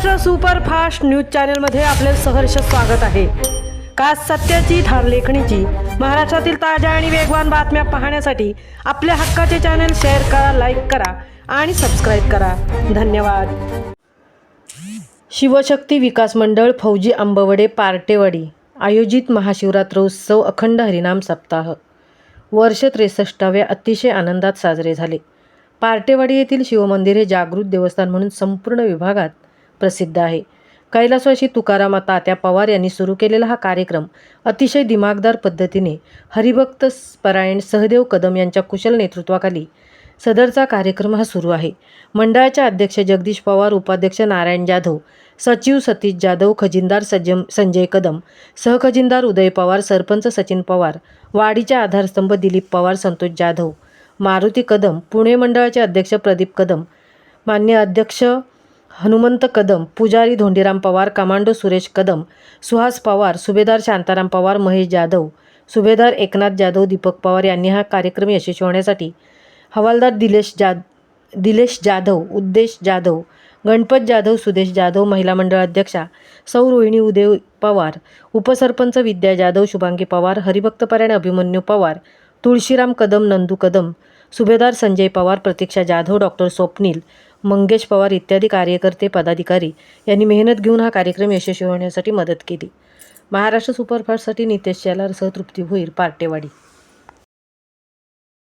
Maharashtra superfast news चॅनलमध्ये आपले सहर्ष स्वागत आहे। का सत्याची धार लेखणीची महाराष्ट्रातील ताज्या आणि वेगवान बातम्या पाहण्यासाठी आपल्या हक्काचे चॅनल शेअर करा, लाईक करा आणि सबस्क्राईब करा। धन्यवाद। शिवशक्ती विकास मंडळ फौजी आंबवडे पार्टेवाडी आयोजित महाशिवरात्रोत्सव अखंड हरिनाम सप्ताह वर्ष 63व्या अतिशय आनंदात साजरे झाले। पार्टेवाडी येथील शिवमंदिर हे जागृत देवस्थान म्हणून संपूर्ण विभागात प्रसिद्ध आहे। कैलासवासी तुकाराम तात्या पवार यांनी सुरू केलेला हा कार्यक्रम अतिशय दिमागदार पद्धतीने हरिभक्त परायण सहदेव कदम यांच्या कुशल नेतृत्वाखाली सदरचा कार्यक्रम हा सुरू आहे। मंडळाचे अध्यक्ष जगदीश पवार, उपाध्यक्ष नारायण जाधव, सचिव सतीश जाधव, खजिनदार संजय कदम, सहखजिनदार उदय पवार, सरपंच सचिन पवार, वाडीचे आधारस्तंभ दिलीप पवार, संतोष जाधव, मारुती कदम, पुणे मंडळाचे अध्यक्ष प्रदीप कदम, मान्य अध्यक्ष हनुमंत कदम, पुजारी धोंडीराम पवार, कमांडो सुरेश कदम, सुहास पवार, सुभेदार शांताराम पवार, महेश जाधव, सुभेदार एकनाथ जाधव, दीपक पवार यांनी हा कार्यक्रम यशस्वी होण्यासाठी हवालदार दिलेश जाधव, उद्देश जाधव, गणपत जाधव, सुदेश जाधव, महिला मंडळ अध्यक्षा सौ रोहिणी उदय पवार, उपसरपंच विद्या जाधव, शुभांगी पवार, हरिभक्तपरायण अभिमन्यू पवार, तुळशीराम कदम, नंदू कदम, सुभेदार संजय पवार, प्रतीक्षा जाधव, डॉक्टर स्वप्नील, मंगेश पवार इत्यादी कार्यकर्ते पदाधिकारी यांनी मेहनत घेऊन हा कार्यक्रम यशस्वी होण्यासाठी मदत केली। महाराष्ट्र सुपरफास्टसाठी नितेश शेलार सह तृप्ती भोईर, पार्टेवाडी।